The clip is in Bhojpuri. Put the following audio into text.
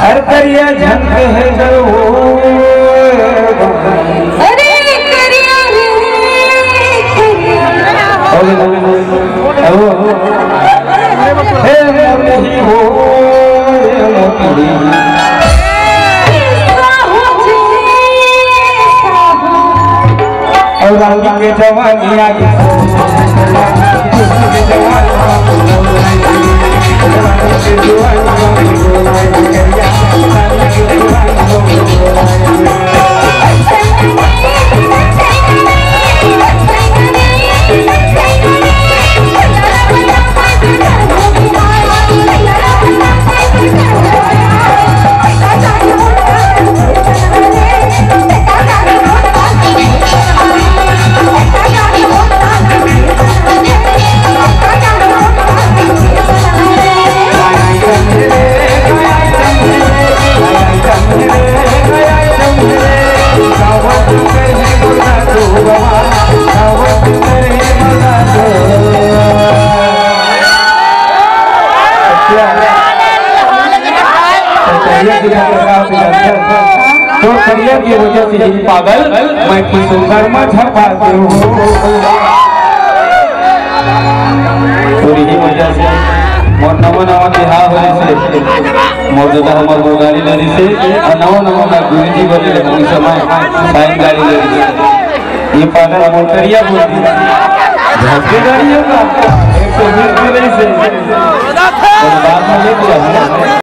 हर करिया झंक है जो अरे करिया हे नहीं हो और रानी के जवानी आगे तो करियर की वजह से ही पागल मैं किसी शर्मा छपाते हो पूरी ही वजह से मोर नवा नवा बिहार होने से मोर दादा हमार गाड़ी लड़ी से और नवा नवा मैं गुरुजी बोले उस समय साइन गाड़ी लड़ी से ये पागल मोर करिया बोलती झटके गाड़ी होगा 120 से बाद में ले लिया